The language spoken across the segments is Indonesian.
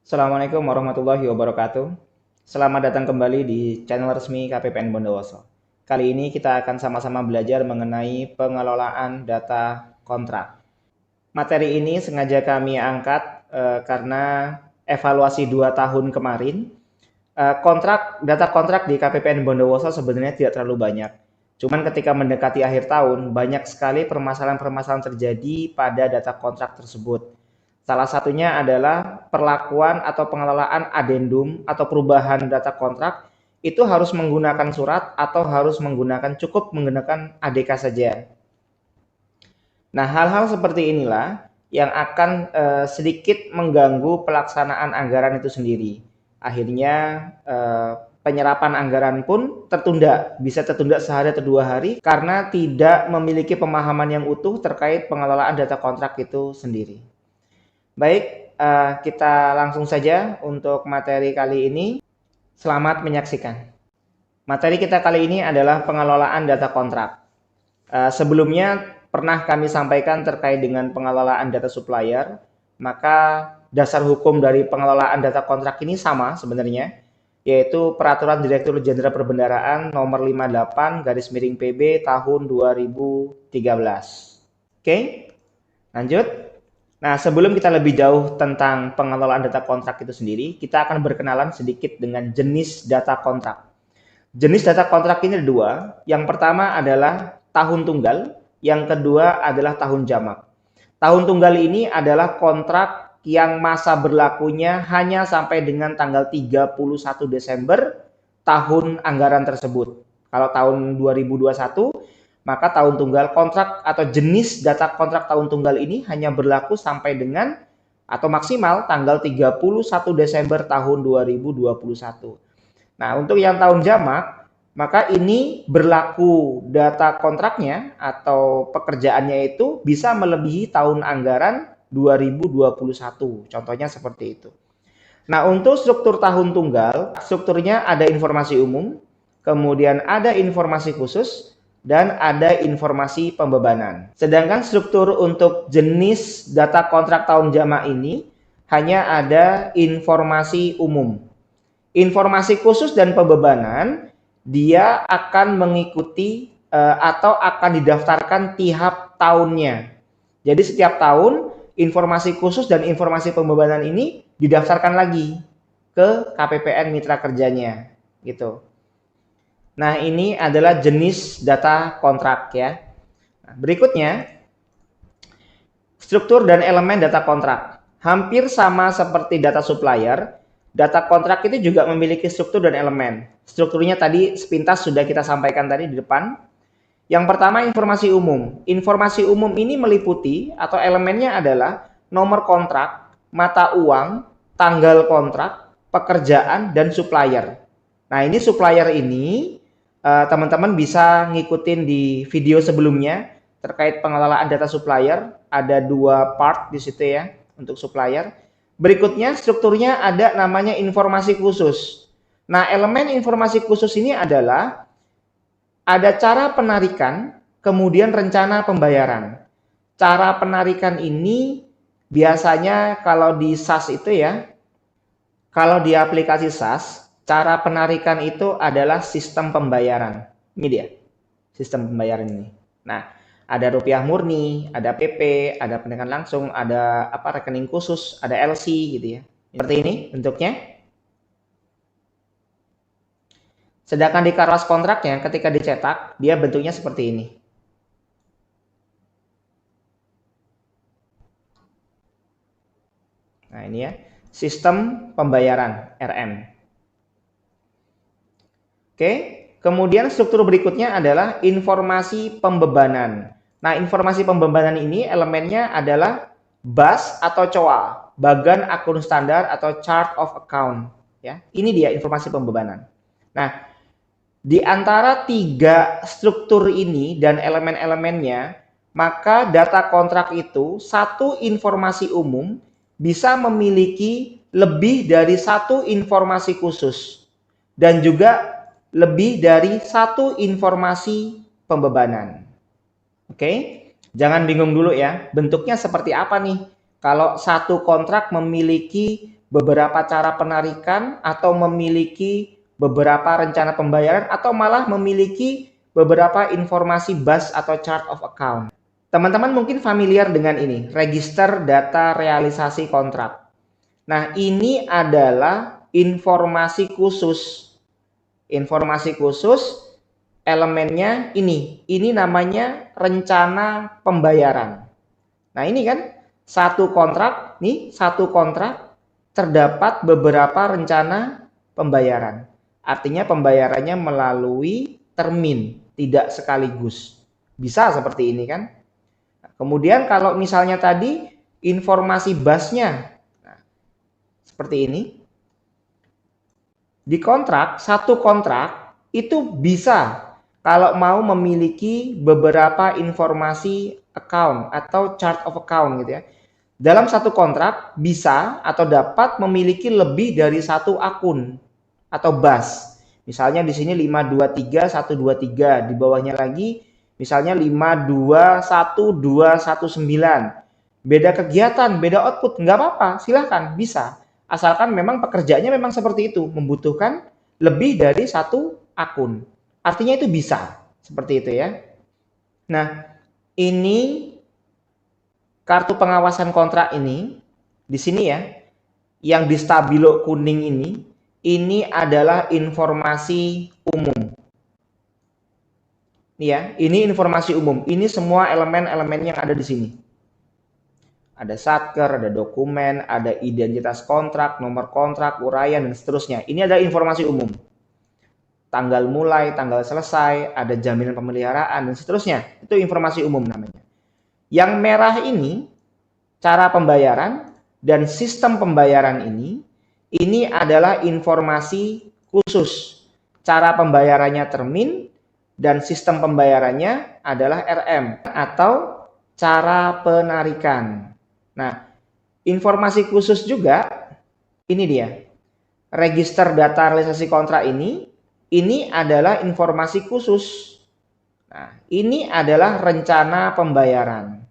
Assalamualaikum warahmatullahi wabarakatuh. Selamat datang kembali di channel resmi KPPN Bondowoso. Kali ini kita akan sama-sama belajar mengenai pengelolaan data kontrak. Materi ini sengaja kami angkat karena evaluasi 2 tahun kemarin, data kontrak di KPPN Bondowoso sebenarnya tidak terlalu banyak. Cuman ketika mendekati akhir tahun, banyak sekali permasalahan-permasalahan terjadi pada data kontrak tersebut. Salah satunya adalah perlakuan atau pengelolaan adendum atau perubahan data kontrak itu harus menggunakan surat atau harus cukup menggunakan ADK saja. Nah, hal-hal seperti inilah yang akan sedikit mengganggu pelaksanaan anggaran itu sendiri. Akhirnya penyerapan anggaran pun tertunda, bisa tertunda sehari atau 2 hari karena tidak memiliki pemahaman yang utuh terkait pengelolaan data kontrak itu sendiri. Baik, kita langsung saja untuk materi kali ini. Selamat menyaksikan. Materi kita kali ini adalah pengelolaan data kontrak. Sebelumnya pernah kami sampaikan terkait dengan pengelolaan data supplier, maka dasar hukum dari pengelolaan data kontrak ini sama sebenarnya, yaitu Peraturan Direktur Jenderal Perbendaharaan Nomor 58/PB tahun 2013. Oke, lanjut. Nah, sebelum kita lebih jauh tentang pengelolaan data kontrak itu sendiri, kita akan berkenalan sedikit dengan jenis data kontrak. Jenis data kontrak ini ada 2. Yang pertama adalah tahun tunggal, yang kedua adalah tahun jamak. Tahun tunggal ini adalah kontrak yang masa berlakunya hanya sampai dengan tanggal 31 Desember tahun anggaran tersebut. Kalau tahun 2021, maka tahun tunggal kontrak atau jenis data kontrak tahun tunggal ini hanya berlaku sampai dengan atau maksimal tanggal 31 Desember tahun 2021. Nah, untuk yang tahun jamak, maka ini berlaku data kontraknya atau pekerjaannya itu bisa melebihi tahun anggaran 2021. Contohnya seperti itu. Nah, untuk struktur tahun tunggal, strukturnya ada informasi umum, kemudian ada informasi khusus, dan ada informasi pembebanan. Sedangkan struktur untuk jenis data kontrak tahun jamak ini hanya ada informasi umum. Informasi khusus dan pembebanan dia akan mengikuti atau akan didaftarkan tiap tahunnya. Jadi setiap tahun informasi khusus dan informasi pembebanan ini didaftarkan lagi ke KPPN mitra kerjanya gitu. Nah, ini adalah jenis data kontrak ya. Nah, berikutnya, struktur dan elemen data kontrak. Hampir sama seperti data supplier, data kontrak itu juga memiliki struktur dan elemen. Strukturnya tadi sepintas sudah kita sampaikan tadi di depan. Yang pertama, informasi umum. Informasi umum ini meliputi atau elemennya adalah nomor kontrak, mata uang, tanggal kontrak, pekerjaan, dan supplier. Nah, ini supplier ini teman-teman bisa ngikutin di video sebelumnya terkait pengelolaan data supplier. Ada 2 part di situ ya untuk supplier. Berikutnya strukturnya ada namanya informasi khusus. Nah, elemen informasi khusus ini adalah ada cara penarikan, kemudian rencana pembayaran. Cara penarikan ini biasanya kalau di SaaS itu ya, kalau di aplikasi SaaS, cara penarikan itu adalah sistem pembayaran. Ini dia, sistem pembayaran ini. Nah, ada rupiah murni, ada PP, ada penarikan langsung, ada rekening khusus, ada LC gitu ya. Seperti ini bentuknya. Sedangkan di kanvas kontraknya ketika dicetak, dia bentuknya seperti ini. Nah, ini ya, sistem pembayaran RM. Oke, kemudian struktur berikutnya adalah informasi pembebanan. Nah, informasi pembebanan ini elemennya adalah BAS atau COA, bagan akun standar atau chart of account. Ya, ini dia informasi pembebanan. Nah, di antara 3 struktur ini dan elemen-elemennya, maka data kontrak itu satu informasi umum bisa memiliki lebih dari satu informasi khusus dan juga lebih dari satu informasi pembebanan. Oke, jangan bingung dulu ya, bentuknya seperti apa nih? Kalau satu kontrak memiliki beberapa cara penarikan atau memiliki beberapa rencana pembayaran atau malah memiliki beberapa informasi BAS atau chart of account. Teman-teman mungkin familiar dengan ini, register data realisasi kontrak. Nah, ini adalah informasi khusus. Informasi khusus elemennya ini. Ini namanya rencana pembayaran. Nah, ini kan satu kontrak terdapat beberapa rencana pembayaran. Artinya pembayarannya melalui termin, tidak sekaligus. Bisa seperti ini kan? Kemudian kalau misalnya tadi informasi BAS-nya, nah, seperti ini. Di kontrak, satu kontrak itu bisa kalau mau memiliki beberapa informasi account atau chart of account gitu ya. Dalam satu kontrak bisa atau dapat memiliki lebih dari satu akun atau BAS. Misalnya di sini 523 123, di bawahnya lagi misalnya 521219. Beda kegiatan, beda output, nggak apa-apa, silahkan, bisa. Asalkan memang pekerjaannya memang seperti itu, membutuhkan lebih dari satu akun. Artinya itu bisa, seperti itu ya. Nah, ini kartu pengawasan kontrak ini, di sini ya, yang di stabilo kuning ini adalah informasi umum. Ya, ini informasi umum. Ini semua elemen-elemen yang ada di sini. Ada satker, ada dokumen, ada identitas kontrak, nomor kontrak, uraian, dan seterusnya. Ini adalah informasi umum. Tanggal mulai, tanggal selesai, ada jaminan pemeliharaan, dan seterusnya. Itu informasi umum namanya. Yang merah ini, cara pembayaran, dan sistem pembayaran ini adalah informasi khusus. Cara pembayarannya termin, dan sistem pembayarannya adalah RM atau cara penarikan. Nah, informasi khusus juga, ini dia. Register data realisasi kontrak ini adalah informasi khusus. Nah, ini adalah rencana pembayaran.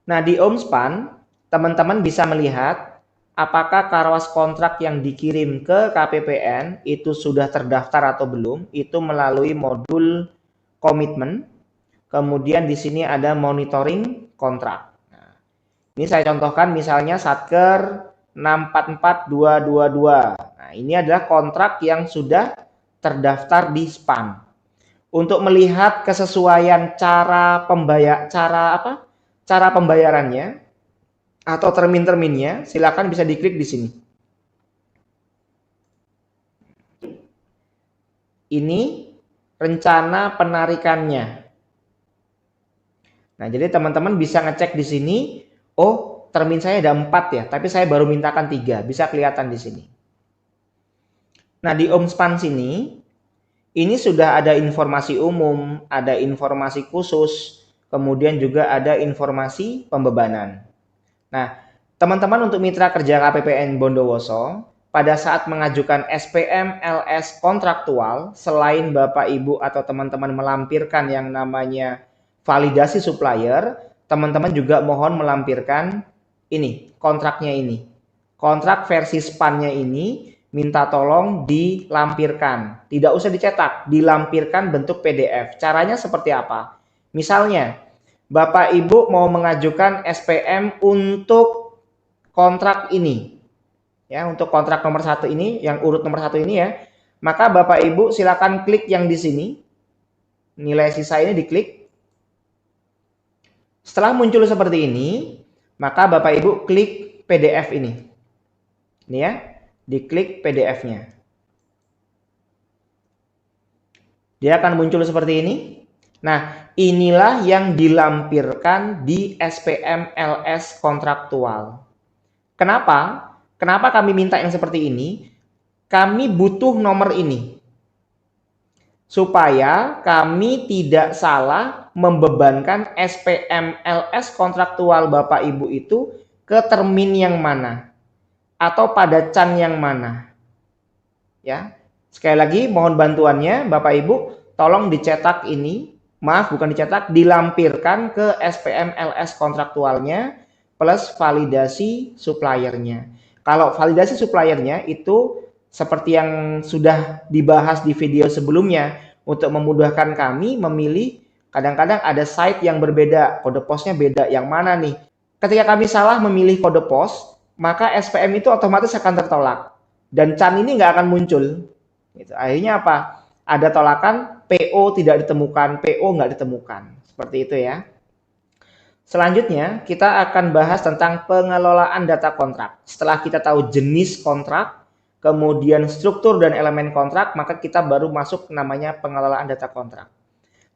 Nah, di OMSPAN, teman-teman bisa melihat apakah karawas kontrak yang dikirim ke KPPN itu sudah terdaftar atau belum. Itu melalui modul komitmen. Kemudian di sini ada monitoring kontrak. Nah, ini saya contohkan misalnya Satker 644222. Nah, ini adalah kontrak yang sudah terdaftar di SPAN. Untuk melihat kesesuaian cara pembayarannya atau termin-terminnya, silakan bisa diklik di sini. Ini rencana penarikannya. Nah, jadi teman-teman bisa ngecek di sini, oh, termin saya ada 4 ya, tapi saya baru mintakan 3, bisa kelihatan di sini. Nah, di OMSPAN sini, ini sudah ada informasi umum, ada informasi khusus, kemudian juga ada informasi pembebanan. Nah, teman-teman untuk mitra kerja KPPN Bondowoso, pada saat mengajukan SPM LS kontraktual, selain Bapak Ibu atau teman-teman melampirkan yang namanya validasi supplier, teman-teman juga mohon melampirkan ini, kontraknya ini. Kontrak versi SPAN-nya ini minta tolong dilampirkan. Tidak usah dicetak, dilampirkan bentuk PDF. Caranya seperti apa? Misalnya, Bapak Ibu mau mengajukan SPM untuk kontrak ini. Ya, untuk kontrak nomor 1 ini, yang urut nomor 1 ini ya. Maka Bapak Ibu silakan klik yang di sini. Nilai sisa ini diklik. Setelah muncul seperti ini, maka Bapak Ibu klik PDF ini. Ini ya, diklik PDF-nya. Dia akan muncul seperti ini. Nah, inilah yang dilampirkan di SPM LS kontraktual. Kenapa? Kenapa kami minta yang seperti ini? Kami butuh nomor ini. Supaya kami tidak salah membebankan SPM LS kontraktual Bapak Ibu itu ke termin yang mana atau pada can yang mana. Ya. Sekali lagi mohon bantuannya Bapak Ibu, tolong dicetak ini, maaf bukan dicetak, dilampirkan ke SPM LS kontraktualnya plus validasi suppliernya. Kalau validasi suppliernya itu seperti yang sudah dibahas di video sebelumnya, untuk memudahkan kami memilih, kadang-kadang ada site yang berbeda, kode posnya beda, yang mana nih? Ketika kami salah memilih kode pos, maka SPM itu otomatis akan tertolak. Dan CAN ini nggak akan muncul. Gitu. Akhirnya apa? Ada tolakan, PO tidak ditemukan, PO nggak ditemukan. Seperti itu ya. Selanjutnya, kita akan bahas tentang pengelolaan data kontrak. Setelah kita tahu jenis kontrak, kemudian struktur dan elemen kontrak, maka kita baru masuk namanya pengelolaan data kontrak.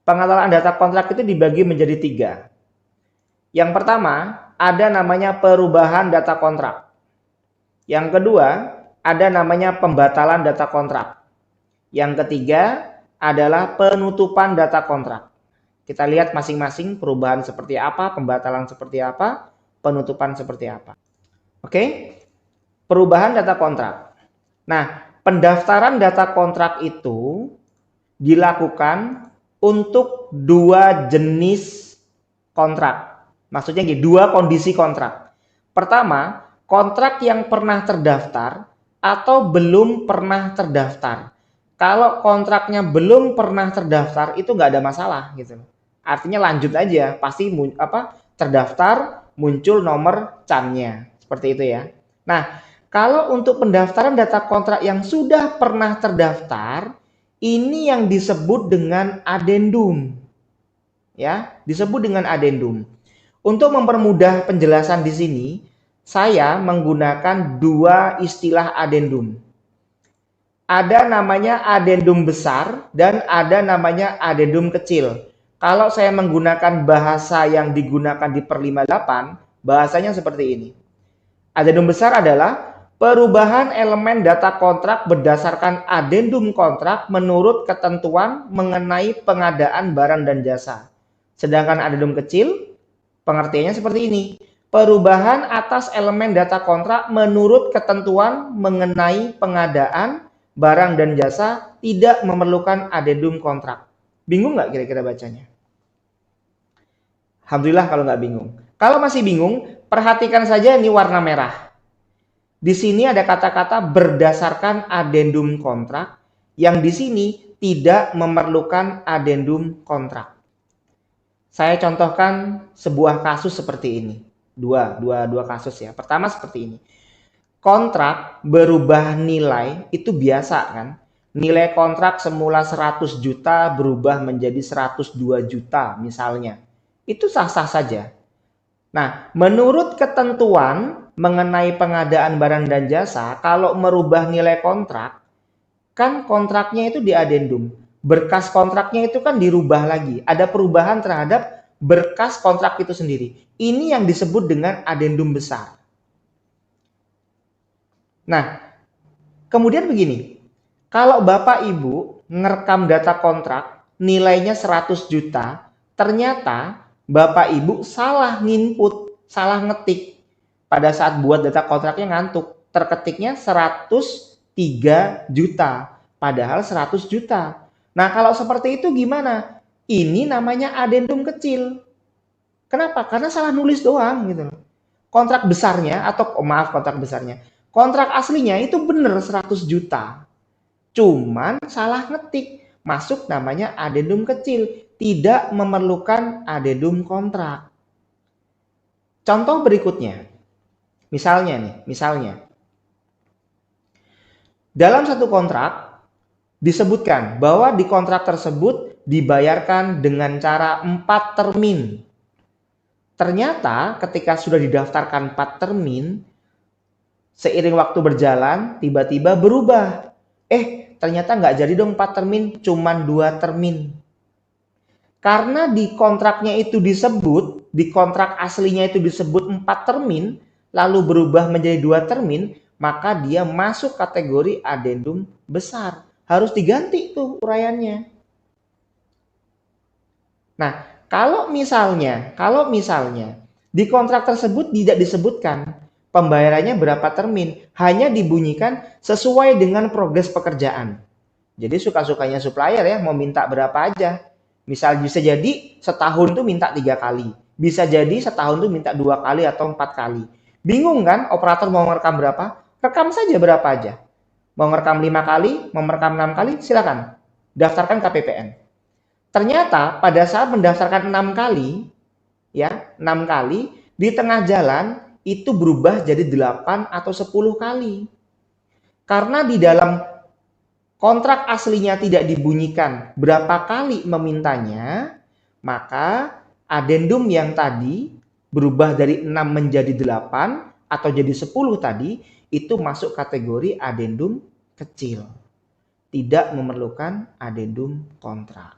Pengelolaan data kontrak itu dibagi menjadi 3. Yang pertama, ada namanya perubahan data kontrak. Yang kedua, ada namanya pembatalan data kontrak. Yang ketiga adalah penutupan data kontrak. Kita lihat masing-masing perubahan seperti apa, pembatalan seperti apa, penutupan seperti apa. Oke? Perubahan data kontrak. Nah, pendaftaran data kontrak itu dilakukan untuk 2 jenis kontrak. Maksudnya gini, 2 kondisi kontrak. Pertama, kontrak yang pernah terdaftar atau belum pernah terdaftar. Kalau kontraknya belum pernah terdaftar itu nggak ada masalah gitu. Artinya lanjut aja, pasti terdaftar, muncul nomor CAN-nya. Seperti itu ya. Nah, kalau untuk pendaftaran data kontrak yang sudah pernah terdaftar, ini yang disebut dengan adendum. Ya, disebut dengan adendum. Untuk mempermudah penjelasan di sini, saya menggunakan 2 istilah adendum. Ada namanya adendum besar dan ada namanya adendum kecil. Kalau saya menggunakan bahasa yang digunakan di per 58, bahasanya seperti ini. Adendum besar adalah perubahan elemen data kontrak berdasarkan adendum kontrak menurut ketentuan mengenai pengadaan barang dan jasa. Sedangkan adendum kecil, pengertiannya seperti ini. Perubahan atas elemen data kontrak menurut ketentuan mengenai pengadaan barang dan jasa tidak memerlukan adendum kontrak. Bingung nggak kira-kira bacanya? Alhamdulillah kalau nggak bingung. Kalau masih bingung, perhatikan saja ini warna merah. Di sini ada kata-kata berdasarkan adendum kontrak, yang di sini tidak memerlukan adendum kontrak. Saya contohkan sebuah kasus seperti ini. Dua kasus ya. Pertama seperti ini. Kontrak berubah nilai itu biasa kan. Nilai kontrak semula 100 juta berubah menjadi 102 juta misalnya. Itu sah-sah saja. Nah, menurut ketentuan mengenai pengadaan barang dan jasa, kalau merubah nilai kontrak, kan kontraknya itu di adendum. Berkas kontraknya itu kan dirubah lagi. Ada perubahan terhadap berkas kontrak itu sendiri. Ini yang disebut dengan adendum besar. Nah, kemudian begini. Kalau Bapak Ibu ngerekam data kontrak, nilainya 100 juta, ternyata Bapak Ibu salah nginput, salah ngetik. Pada saat buat data kontraknya ngantuk. Terketiknya 103 juta. Padahal 100 juta. Nah, kalau seperti itu gimana? Ini namanya adendum kecil. Kenapa? Karena salah nulis doang gitu. Kontrak besarnya kontrak aslinya itu benar 100 juta. Cuman salah ngetik. Masuk namanya adendum kecil. Tidak memerlukan adendum kontrak. Contoh berikutnya. Misalnya. Dalam satu kontrak disebutkan bahwa di kontrak tersebut dibayarkan dengan cara 4 termin. Ternyata ketika sudah didaftarkan 4 termin, seiring waktu berjalan tiba-tiba berubah. Ternyata nggak jadi dong 4 termin, cuman 2 termin. Karena di kontraknya itu disebut, di kontrak aslinya itu disebut 4 termin, lalu berubah menjadi 2 termin, maka dia masuk kategori adendum besar. Harus diganti tuh uraiannya. Nah, kalau misalnya di kontrak tersebut tidak disebutkan pembayarannya berapa termin, hanya dibunyikan sesuai dengan progres pekerjaan. Jadi suka-sukanya supplier ya, mau minta berapa aja. Misal bisa jadi setahun tuh minta 3 kali. Bisa jadi setahun tuh minta 2 kali atau 4 kali. Bingung kan operator mau merekam berapa? rekam saja berapa aja. Mau merekam 5 kali, mau merekam 6 kali, silakan. Daftarkan KPPN. Ternyata pada saat mendaftarkan 6 kali, ya, 6 kali, di tengah jalan itu berubah jadi 8 atau 10 kali. Karena di dalam kontrak aslinya tidak dibunyikan berapa kali memintanya, maka adendum yang tadi berubah dari 6 menjadi 8 atau jadi 10 tadi, itu masuk kategori adendum kecil. Tidak memerlukan adendum kontrak.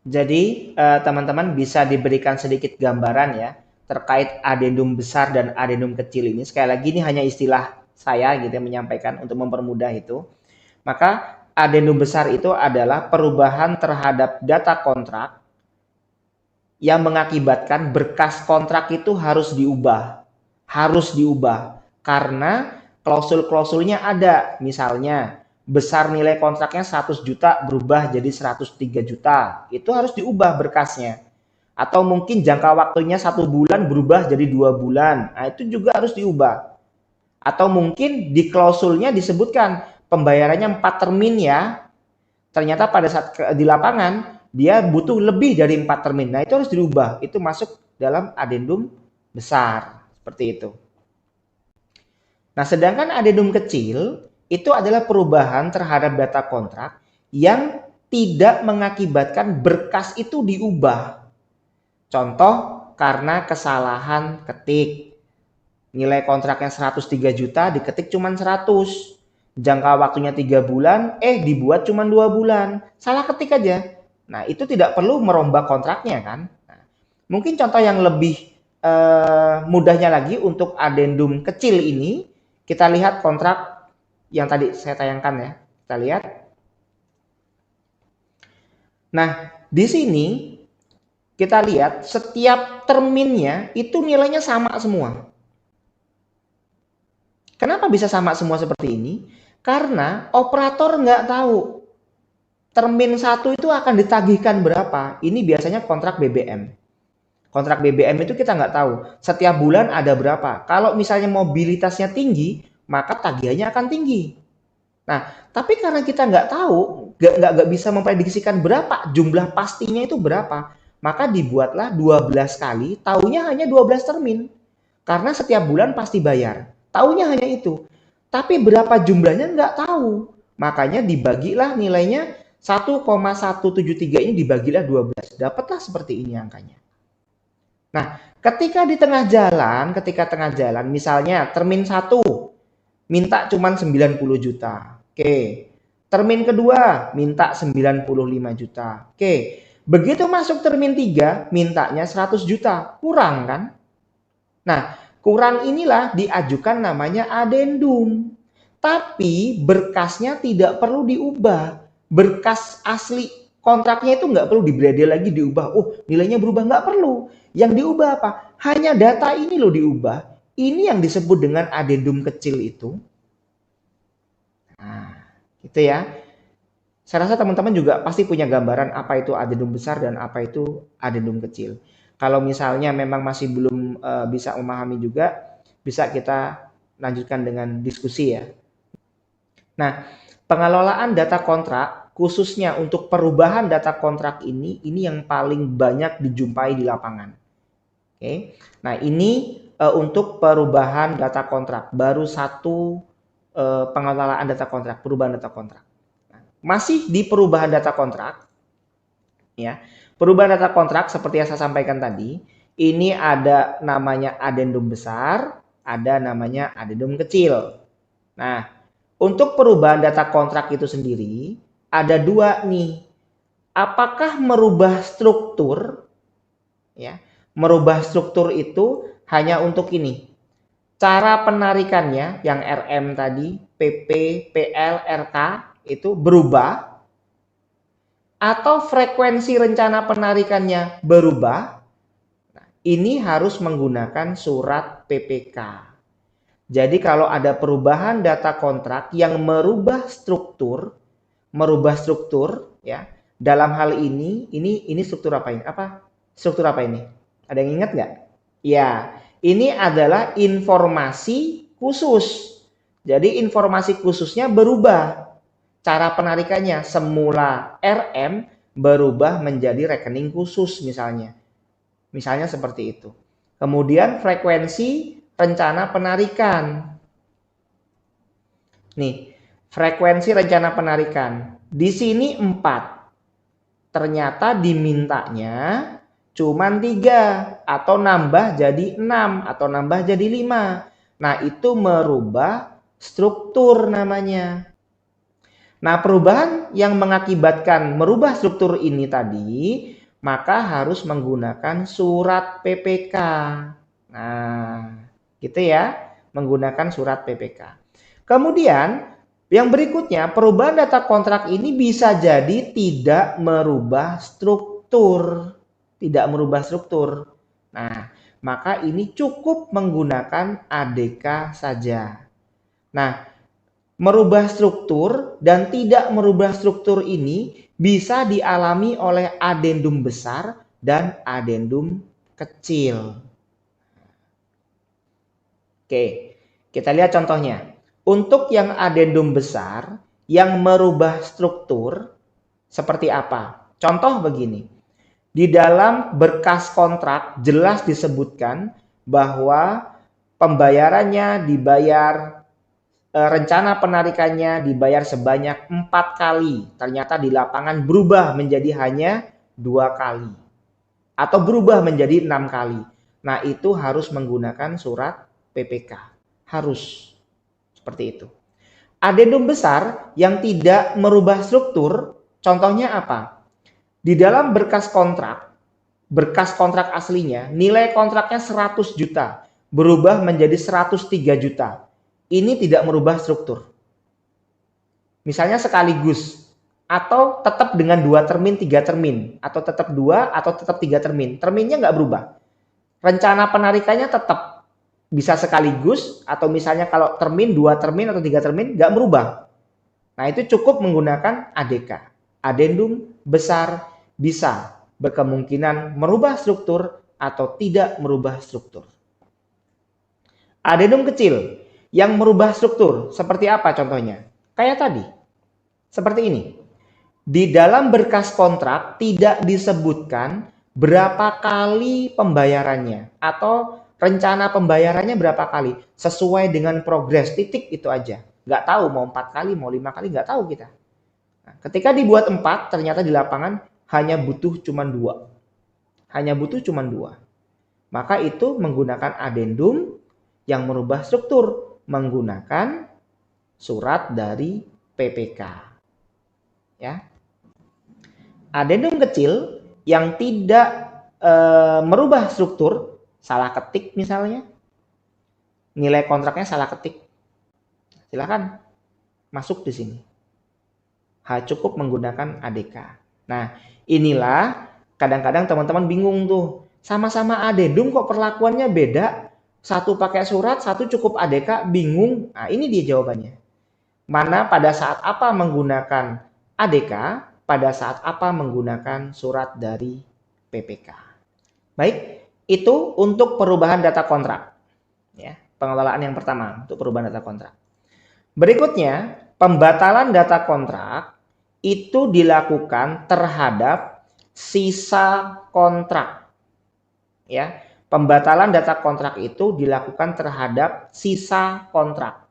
Jadi teman-teman bisa diberikan sedikit gambaran ya terkait adendum besar dan adendum kecil ini. Sekali lagi ini hanya istilah saya gitu ya, menyampaikan untuk mempermudah itu. Maka adendum besar itu adalah perubahan terhadap data kontrak yang mengakibatkan berkas kontrak itu harus diubah. Harus diubah karena klausul-klausulnya ada. Misalnya besar nilai kontraknya 100 juta berubah jadi 103 juta. Itu harus diubah berkasnya. Atau mungkin jangka waktunya 1 bulan berubah jadi 2 bulan. Nah, itu juga harus diubah. Atau mungkin di klausulnya disebutkan pembayarannya 4 termin ya. Ternyata pada saat di lapangan dia butuh lebih dari 4 termin. Nah, itu harus dirubah. Itu masuk dalam adendum besar. Seperti itu. Nah, sedangkan adendum kecil itu adalah perubahan terhadap data kontrak yang tidak mengakibatkan berkas itu diubah. Contoh, karena kesalahan ketik. Nilai kontraknya 103 juta, diketik cuma 100. Jangka waktunya 3 bulan, dibuat cuma 2 bulan. Salah ketik aja. Nah, itu tidak perlu merombak kontraknya kan. Nah, mungkin contoh yang lebih mudahnya lagi untuk adendum kecil ini, kita lihat kontrak yang tadi saya tayangkan ya. Kita lihat. Nah, di sini kita lihat setiap terminnya itu nilainya sama semua. Kenapa bisa sama semua seperti ini? Karena operator nggak tahu termin 1 itu akan ditagihkan berapa. Ini biasanya kontrak BBM. Kontrak BBM itu kita nggak tahu. Setiap bulan ada berapa. Kalau misalnya mobilitasnya tinggi, maka tagihannya akan tinggi. Nah, tapi karena kita nggak tahu, nggak bisa memprediksikan berapa jumlah pastinya itu berapa, maka dibuatlah 12 kali, taunya hanya 12 termin. Karena setiap bulan pasti bayar. Taunya hanya itu. Tapi berapa jumlahnya nggak tahu. Makanya dibagilah nilainya 1,173 ini dibagilah 12. Dapatlah seperti ini angkanya. Nah, ketika tengah jalan, misalnya termin 1 minta cuma 90 juta. Oke. Termin kedua minta 95 juta. Oke. Begitu masuk termin 3 mintanya 100 juta. Kurang kan? Nah, kurang inilah diajukan namanya adendum. Tapi berkasnya tidak perlu diubah. Berkas asli kontraknya itu nggak perlu dibredel lagi diubah. Oh, nilainya berubah, nggak perlu. Yang diubah apa? Hanya data ini loh diubah. Ini yang disebut dengan adendum kecil itu. Nah, gitu ya. Saya rasa teman-teman juga pasti punya gambaran apa itu adendum besar dan apa itu adendum kecil. Kalau misalnya memang masih belum bisa memahami juga, bisa kita lanjutkan dengan diskusi ya. Nah, pengelolaan data kontrak khususnya untuk perubahan data kontrak ini yang paling banyak dijumpai di lapangan. Oke. Nah, ini untuk perubahan data kontrak, baru satu pengelolaan data kontrak, perubahan data kontrak. Nah, masih di perubahan data kontrak, ya. Perubahan data kontrak seperti yang saya sampaikan tadi, ini ada namanya adendum besar, ada namanya adendum kecil. Nah, untuk perubahan data kontrak itu sendiri ada dua nih. Apakah merubah struktur? Ya, merubah struktur itu hanya untuk ini. Cara penarikannya yang RM tadi, PP, PL, RK itu berubah atau frekuensi rencana penarikannya berubah. Nah, ini harus menggunakan surat PPK. Jadi kalau ada perubahan data kontrak yang merubah struktur ya. Dalam hal ini struktur apa ini? Struktur apa ini? Ada yang ingat nggak? Ya, Ini adalah informasi khusus. Jadi informasi khususnya berubah. Cara penarikannya semula RM berubah menjadi rekening khusus misalnya. Misalnya seperti itu. Kemudian frekuensi rencana penarikan. Nih, frekuensi rencana penarikan. Di sini 4. Ternyata dimintanya cuman 3 atau nambah jadi 6 atau nambah jadi 5. Nah, itu merubah struktur namanya. Nah, perubahan yang mengakibatkan merubah struktur ini tadi, maka harus menggunakan surat PPK. Nah, gitu ya, menggunakan surat PPK. Kemudian, yang berikutnya, perubahan data kontrak ini bisa jadi tidak merubah struktur. Tidak merubah struktur. Nah, maka ini cukup menggunakan ADK saja. Nah, merubah struktur dan tidak merubah struktur ini bisa dialami oleh adendum besar dan adendum kecil. Oke, kita lihat contohnya. Untuk yang adendum besar yang merubah struktur seperti apa? Contoh begini. Di dalam berkas kontrak jelas disebutkan bahwa pembayarannya dibayar, rencana penarikannya dibayar sebanyak 4 kali. Ternyata di lapangan berubah menjadi hanya 2 kali. Atau berubah menjadi 6 kali. Nah, itu harus menggunakan surat PPK. Harus. Seperti itu. Adendum besar yang tidak merubah struktur, contohnya apa? Di dalam berkas kontrak aslinya, nilai kontraknya 100 juta. Berubah menjadi 103 juta. Ini tidak merubah struktur. Misalnya sekaligus. Atau tetap dengan 2 termin, 3 termin. Atau tetap 2 atau tetap 3 termin. Terminnya nggak berubah. Rencana penarikannya tetap bisa sekaligus. Atau misalnya kalau termin, 2 termin atau 3 termin nggak berubah. Nah, itu cukup menggunakan ADK. Adendum besar bisa berkemungkinan merubah struktur atau tidak merubah struktur. Adendum kecil yang merubah struktur seperti apa contohnya? Kayak tadi, seperti ini. Di dalam berkas kontrak tidak disebutkan berapa kali pembayarannya atau rencana pembayarannya berapa kali. Sesuai dengan progres, titik itu aja. Nggak tahu mau 4 kali, mau 5 kali, nggak tahu kita. Nah, ketika dibuat 4, ternyata di lapangan hanya butuh cuma 2. Hanya butuh cuma 2. Maka itu menggunakan adendum yang merubah struktur menggunakan surat dari PPK. Ya. Adendum kecil yang tidak merubah struktur, salah ketik misalnya, nilai kontraknya salah ketik, silakan masuk di sini. Cukup menggunakan ADK. Nah, inilah kadang-kadang teman-teman bingung tuh, sama-sama adendum kok perlakuannya beda. Satu pakai surat, satu cukup ADK, bingung. Nah, ini dia jawabannya. Mana pada saat apa menggunakan ADK, pada saat apa menggunakan surat dari PPK. Baik, itu untuk perubahan data kontrak. Ya, pengelolaan yang pertama untuk perubahan data kontrak. Berikutnya, pembatalan data kontrak itu dilakukan terhadap sisa kontrak. Ya, pembatalan data kontrak itu dilakukan terhadap sisa kontrak.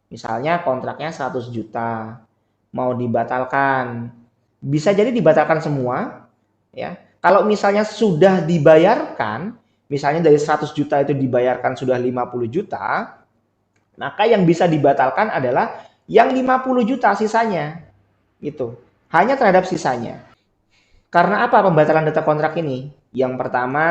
Misalnya kontraknya 100 juta, mau dibatalkan. Bisa jadi dibatalkan semua. Ya. Kalau misalnya sudah dibayarkan, misalnya dari 100 juta itu dibayarkan sudah 50 juta, maka yang bisa dibatalkan adalah yang 50 juta sisanya. Gitu. Hanya terhadap sisanya. Karena apa pembatalan data kontrak ini? Yang pertama,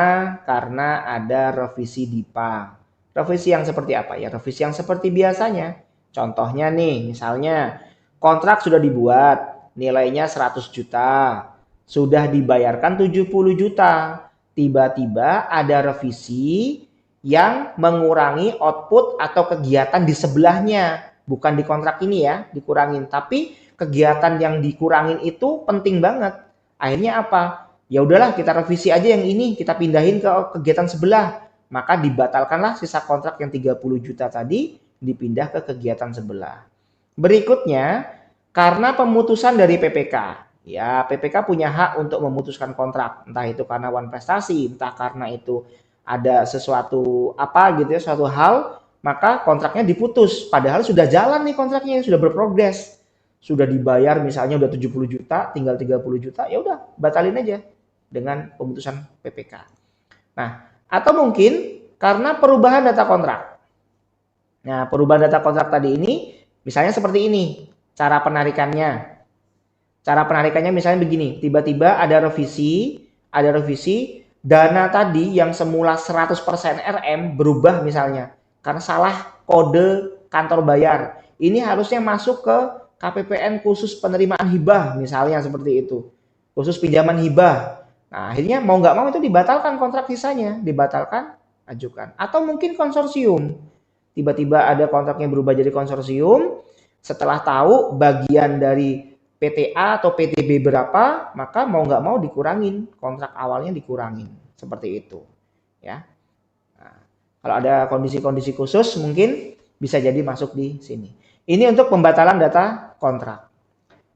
karena ada revisi DIPA. Revisi yang seperti apa? Ya, revisi yang seperti biasanya. Contohnya nih, misalnya kontrak sudah dibuat, nilainya 100 juta. Sudah dibayarkan 70 juta. Tiba-tiba ada revisi yang mengurangi output atau kegiatan di sebelahnya. Bukan di kontrak ini ya, dikurangin. Tapi kegiatan yang dikurangin itu penting banget. Akhirnya apa? Ya udahlah kita revisi aja yang ini, kita pindahin ke kegiatan sebelah. maka dibatalkanlah sisa kontrak yang 30 juta tadi, dipindah ke kegiatan sebelah. Berikutnya, karena pemutusan dari PPK. Ya, PPK punya hak untuk memutuskan kontrak, entah itu karena wan prestasi, entah karena itu ada sesuatu apa gitu ya, suatu hal, maka kontraknya diputus. Padahal sudah jalan nih kontraknya, sudah berprogres. Sudah dibayar misalnya udah 70 juta, tinggal 30 juta, ya udah batalin aja dengan pemutusan PPK. Nah, atau mungkin karena perubahan data kontrak. Nah, perubahan data kontrak tadi ini misalnya seperti ini cara penarikannya. Cara penarikannya misalnya begini, tiba-tiba ada revisi, dana tadi yang semula 100% RM berubah misalnya karena salah kode kantor bayar. Ini harusnya masuk ke KPPN khusus penerimaan hibah misalnya seperti itu. Khusus pinjaman hibah. Nah, akhirnya mau nggak mau itu dibatalkan kontrak sisanya, dibatalkan, ajukan. Atau mungkin konsorsium. Tiba-tiba ada kontraknya berubah jadi konsorsium, setelah tahu bagian dari PTA atau PTB berapa, maka mau nggak mau dikurangin, kontrak awalnya dikurangin, seperti itu. Ya. Nah, kalau ada kondisi-kondisi khusus mungkin bisa jadi masuk di sini. Ini untuk pembatalan data kontrak.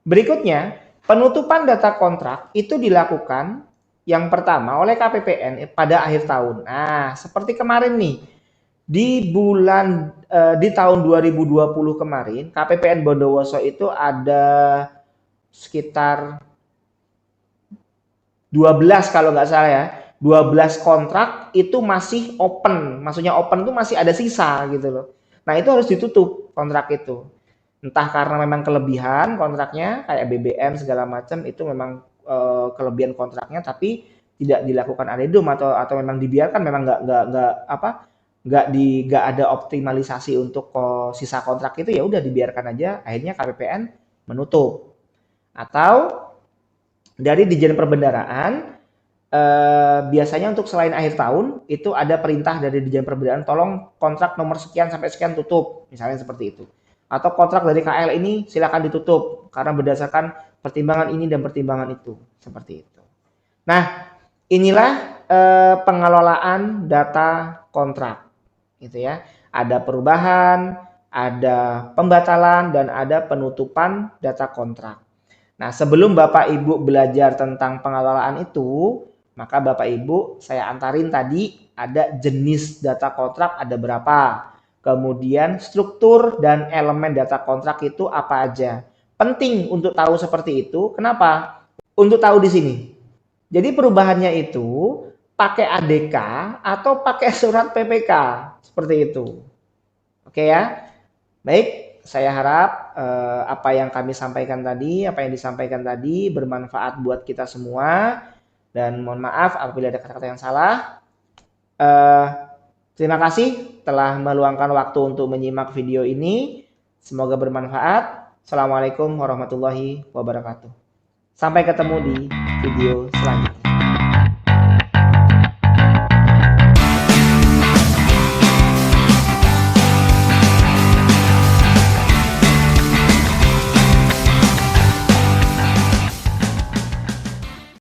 Berikutnya, penutupan data kontrak itu dilakukan yang pertama oleh KPPN pada akhir tahun. Nah, seperti kemarin nih, di tahun 2020 kemarin, KPPN Bondowoso itu ada sekitar 12 kalau nggak salah ya, 12 kontrak itu masih open, maksudnya open itu masih ada sisa gitu loh. Nah itu harus ditutup kontrak itu, entah karena memang kelebihan kontraknya kayak BBM segala macam itu memang kelebihan kontraknya tapi tidak dilakukan adendum atau memang dibiarkan, memang nggak ada optimalisasi untuk sisa kontrak itu, ya udah dibiarkan aja, akhirnya KPPN menutup. Atau dari Ditjen Perbendaharaan biasanya untuk selain akhir tahun itu ada perintah dari Ditjen Perbendaharaan, tolong kontrak nomor sekian sampai sekian tutup, misalnya seperti itu. Atau kontrak dari KL ini silakan ditutup karena berdasarkan pertimbangan ini dan pertimbangan itu, seperti itu. Nah, inilah pengelolaan data kontrak, gitu ya. Ada perubahan, ada pembatalan, dan ada penutupan data kontrak. Nah, sebelum Bapak Ibu belajar tentang pengelolaan itu, maka Bapak Ibu saya antarin tadi ada jenis data kontrak ada berapa. Kemudian struktur dan elemen data kontrak itu apa aja. Penting untuk tahu seperti itu. Kenapa? Untuk tahu di sini. Jadi perubahannya itu pakai ADK atau pakai surat PPK. Seperti itu. Oke ya? Baik. Saya harap apa yang kami sampaikan tadi, apa yang disampaikan tadi bermanfaat buat kita semua. Dan mohon maaf apabila ada kata-kata yang salah. Terima kasih telah meluangkan waktu untuk menyimak video ini. Semoga bermanfaat. Assalamualaikum warahmatullahi wabarakatuh. Sampai ketemu di video selanjutnya.